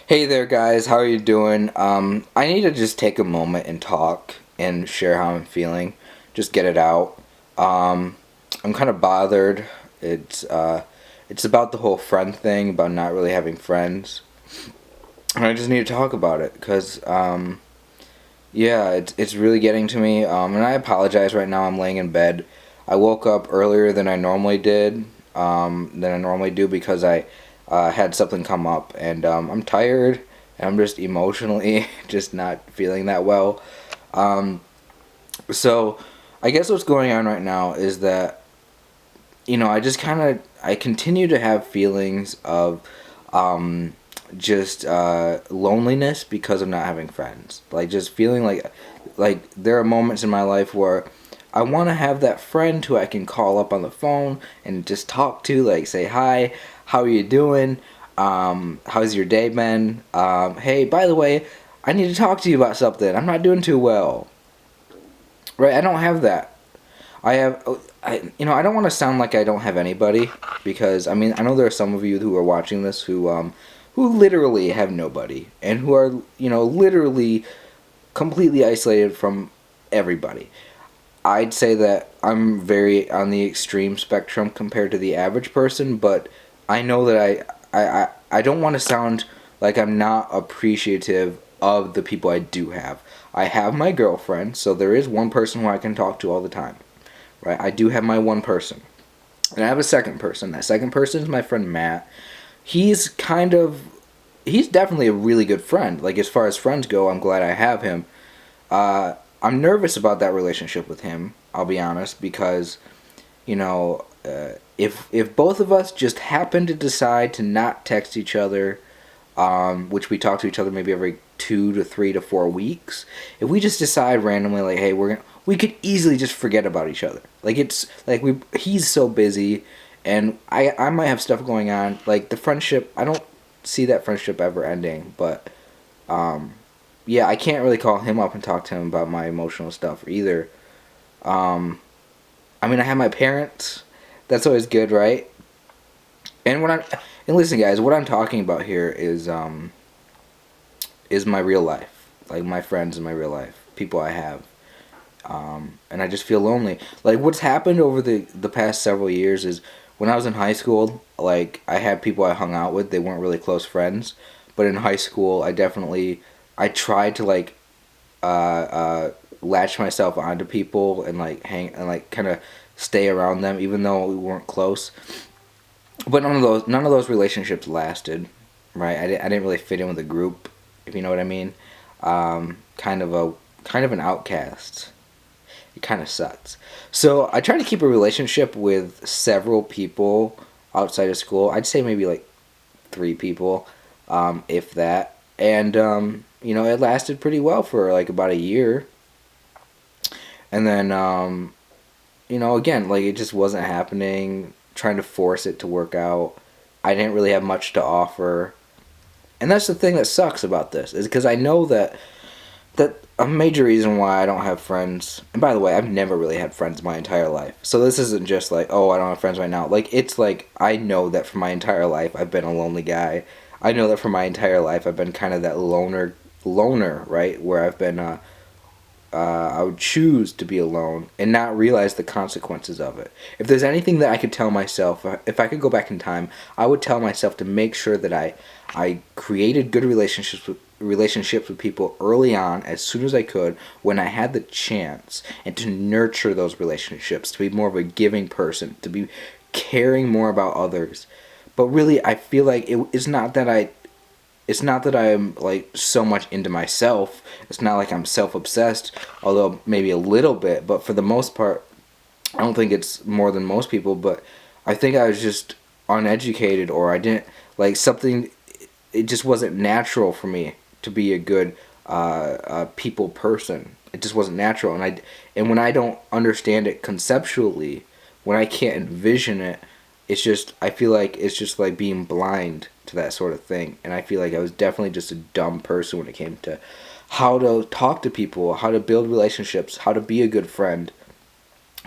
Hey there, guys. How are you doing? I need to just take a moment and talk and share how I'm feeling. Just get it out. Um, I'm kind of bothered. It's about the whole friend thing, about not really having friends, and I just need to talk about it because yeah, it's really getting to me. And I apologize right now. I'm laying in bed. I woke up earlier than I normally did, than I normally do because I had something come up, and I'm tired, and I'm just emotionally just not feeling that well. Um, so I guess what's going on right now is that I just I continue to have feelings of um, just loneliness because of not having friends. Like just feeling like there are moments in my life where I want to have that friend who I can call up on the phone and just talk to, like say hi, how are you doing? How's your day been? Hey, by the way, I need to talk to you about something. I'm not doing too well. Right? I don't have that. I don't want to sound like I don't have anybody because I mean I know there are some of you who are watching this who literally have nobody and who are literally completely isolated from everybody. I'd say that I'm very on the extreme spectrum compared to the average person, but I know that I don't want to sound like I'm not appreciative of the people I do have. I have my girlfriend, so there is one person who I can talk to all the time. Right? I do have my one person. And I have a second person. That second person is my friend Matt. He's kind of he's definitely a really good friend. Like as far as friends go, I'm glad I have him. I'm nervous about that relationship with him. I'll be honest because if both of us just happen to decide to not text each other, which we talk to each other maybe every 2 to 3 to 4 weeks, if we just decide randomly like, hey, we could easily just forget about each other. Like it's like he's so busy, and I might have stuff going on. Like the friendship, I don't see that friendship ever ending, but um, yeah, I can't really call him up and talk to him about my emotional stuff either. Um, I mean, I have my parents. That's always good, right? And what I'm and listen, guys, what I'm talking about here is my real life, like my friends in my real life, people I have, and I just feel lonely. Like what's happened over the past several years is when I was in high school, like I had people I hung out with. They weren't really close friends, but in high school, I tried to like latch myself onto people and like hang and like kind of stay around them, even though we weren't close. But none of those relationships lasted, right? I didn't really fit in with the group, if you know what I mean. Kind of an outcast. It kind of sucks. So I try to keep a relationship with several people outside of school. I'd say maybe like 3 people, if that. And it lasted pretty well for like about a year. And then again, like it just wasn't happening. Trying to force it to work out. I didn't really have much to offer. And that's the thing that sucks about this is because I know that a major reason why I don't have friends. And by the way, I've never really had friends my entire life. So this isn't just like, oh, I don't have friends right now. Like it's like I know that for my entire life I've been a lonely guy. I know that for my entire life I've been kind of that loner, right? Where I've been I would choose to be alone and not realize the consequences of it. If there's anything that I could tell myself, if I could go back in time, I would tell myself to make sure that I created good relationships with people early on as soon as I could when I had the chance, and to nurture those relationships, to be more of a giving person, to be caring more about others. But really I feel like it's not that I'm like so much into myself. It's not like I'm self-obsessed, although maybe a little bit, but for the most part, I don't think it's more than most people, but I think I was just uneducated, or I didn't like something. It just wasn't natural for me to be a good people person. It just wasn't natural, and when I don't understand it conceptually, when I can't envision it, it's just I feel like it's just like being blind to that sort of thing. And I feel like I was definitely just a dumb person when it came to how to talk to people, how to build relationships, how to be a good friend.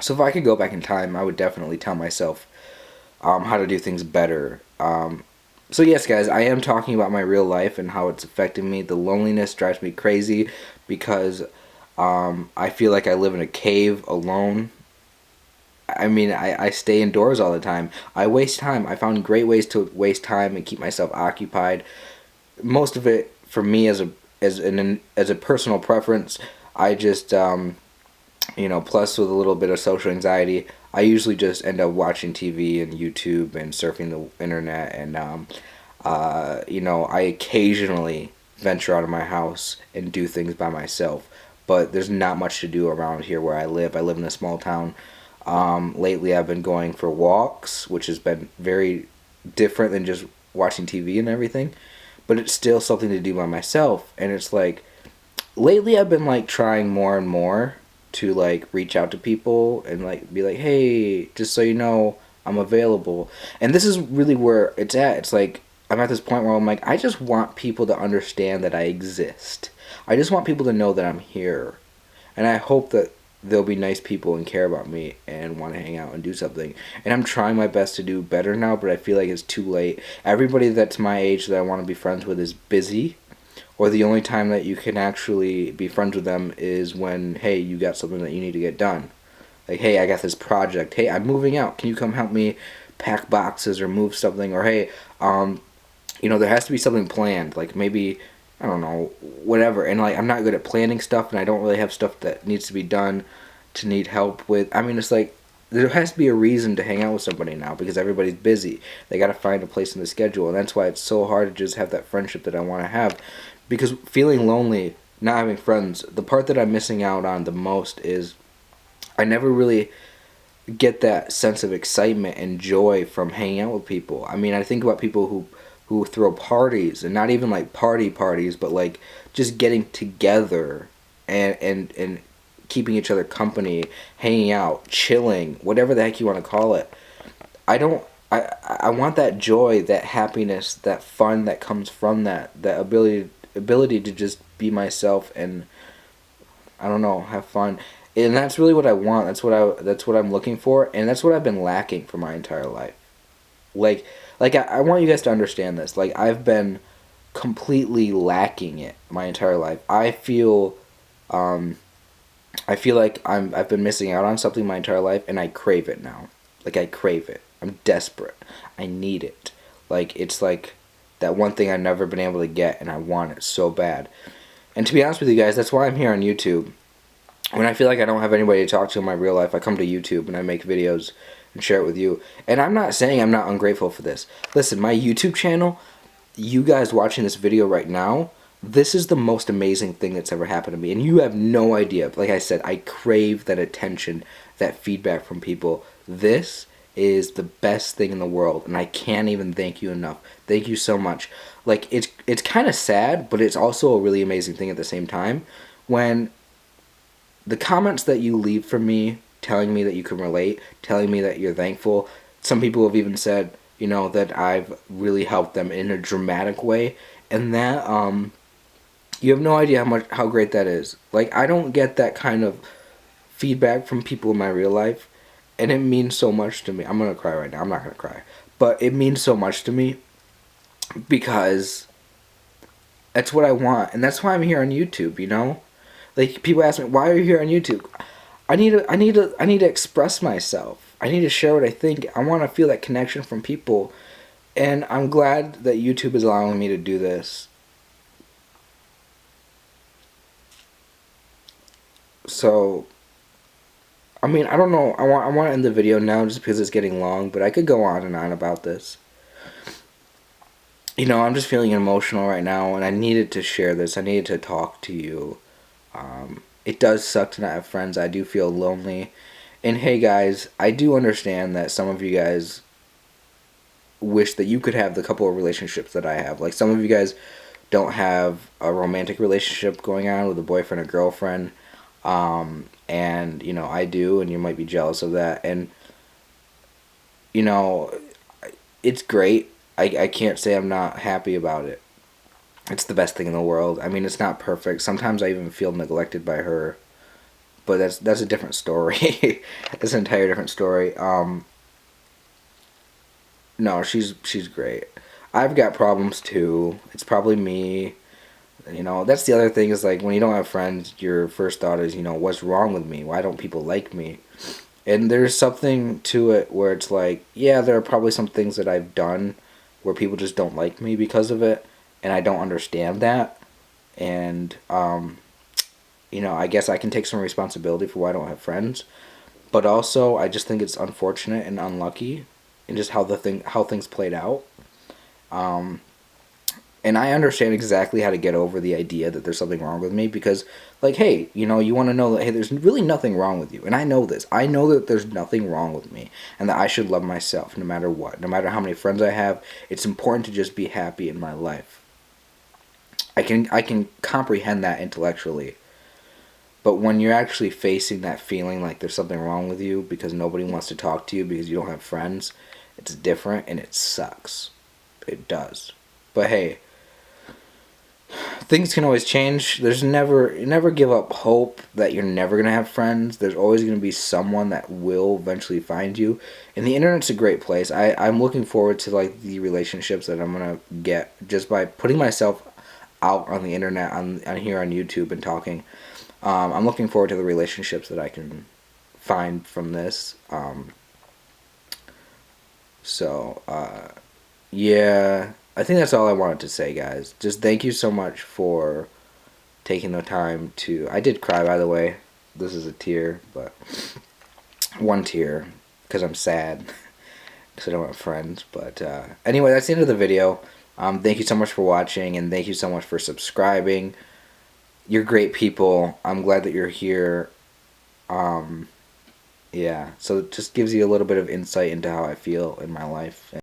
So if I could go back in time, I would definitely tell myself how to do things better. So yes, guys, I am talking about my real life and how it's affecting me. The loneliness drives me crazy because I feel like I live in a cave alone. I mean, I stay indoors all the time. I waste time. I found great ways to waste time and keep myself occupied. Most of it for me as a personal preference. I just plus with a little bit of social anxiety, I usually just end up watching TV and YouTube and surfing the internet, and I occasionally venture out of my house and do things by myself. But there's not much to do around here where I live. I live in a small town. Lately, I've been going for walks, which has been very different than just watching TV and everything. But it's still something to do by myself, and it's like lately I've been like trying more and more to like reach out to people and like be like, hey, just so you know, I'm available. And this is really where it's at. It's like I'm at this point where I'm like, I just want people to understand that I exist. I just want people to know that I'm here. And I hope that they'll be nice people and care about me and want to hang out and do something. And I'm trying my best to do better now, but I feel like it's too late. Everybody that's my age that I want to be friends with is busy, or the only time that you can actually be friends with them is when, hey, you got something that you need to get done. Like, hey, I got this project. Hey, I'm moving out. Can you come help me pack boxes or move something? Or hey, there has to be something planned. Like maybe, I don't know, whatever. And like I'm not good at planning stuff, and I don't really have stuff that needs to be done to need help with. I mean, it's like there has to be a reason to hang out with somebody now because everybody's busy. They got to find a place in the schedule, and that's why it's so hard to just have that friendship that I want to have. Because feeling lonely, not having friends, the part that I'm missing out on the most is I never really get that sense of excitement and joy from hanging out with people. I mean, I think about people who throw parties, and not even like parties, but like just getting together and keeping each other company, hanging out, chilling, whatever the heck you want to call it. I don't I want that joy, that happiness, that fun that comes from that ability to just be myself and I don't know, have fun. And that's really what I want. That's what I'm looking for, and that's what I've been lacking for my entire life. Like I want you guys to understand this. Like I've been completely lacking it my entire life. Um I feel like I've been missing out on something my entire life, and I crave it now. Like I crave it. I'm desperate. I need it. Like it's like that one thing I've never been able to get, and I want it so bad. And to be honest with you guys, that's why I'm here on YouTube. When I feel like I don't have anybody to talk to in my real life, I come to YouTube and I make videos and share it with you. And I'm not saying I'm not ungrateful for this. Listen, my YouTube channel, you guys watching this video right now, this is the most amazing thing that's ever happened to me. And you have no idea. Like I said, I crave that attention, that feedback from people. This is the best thing in the world, and I can't even thank you enough. Thank you so much. Like it's kind of sad, but it's also a really amazing thing at the same time when the comments that you leave for me, telling me that you can relate, telling me that you're thankful. Some people have even said, that I've really helped them in a dramatic way, and that you have no idea how great that is. Like I don't get that kind of feedback from people in my real life, and it means so much to me. I'm gonna cry right now. I'm not gonna cry, but it means so much to me because that's what I want, and that's why I'm here on YouTube. Like people ask me, why are you here on YouTube? I need to express myself. I need to share what I think. I want to feel that connection from people, and I'm glad that YouTube is allowing me to do this. So, I mean, I don't know. I want to end the video now just because it's getting long, but I could go on and on about this. I'm just feeling emotional right now, and I needed to share this. I needed to talk to you. It does suck to not have friends. I do feel lonely. And hey, guys, I do understand that some of you guys wish that you could have the couple of relationships that I have. Like, some of you guys don't have a romantic relationship going on with a boyfriend or girlfriend. And, I do, and you might be jealous of that. And, you know, it's great. I can't say I'm not happy about it. It's the best thing in the world. I mean, it's not perfect. Sometimes I even feel neglected by her, but that's a different story. It's an entire different story. No, she's great. I've got problems too. It's probably me. That's the other thing is like when you don't have friends, your first thought is, what's wrong with me? Why don't people like me? And there's something to it where it's like, yeah, there are probably some things that I've done where people just don't like me because of it, and I don't understand that. And I guess I can take some responsibility for why I don't have friends. But also, I just think it's unfortunate and unlucky, and just how things played out. Um, and I understand exactly how to get over the idea that there's something wrong with me because, like, hey, you want to know that, hey, there's really nothing wrong with you. And I know this. I know that there's nothing wrong with me and that I should love myself no matter what. No matter how many friends I have, it's important to just be happy in my life. I can comprehend that intellectually. But when you're actually facing that feeling like there's something wrong with you because nobody wants to talk to you because you don't have friends, it's different and it sucks. It does. But hey, things can always change. Never give up hope that you're never going to have friends. There's always going to be someone that will eventually find you. And the internet's a great place. I'm looking forward to like the relationships that I'm going to get just by putting myself out on the internet, on here on YouTube and talking. I'm looking forward to the relationships that I can find from this. So, yeah, I think that's all I wanted to say, guys. Just thank you so much for taking the time to. I did cry, by the way. This is a tear, but one tear because I'm sad because I don't have friends. But anyway, that's the end of the video. Thank you so much for watching, and thank you so much for subscribing. You're great people. I'm glad that you're here. Yeah, so it just gives you a little bit of insight into how I feel in my life.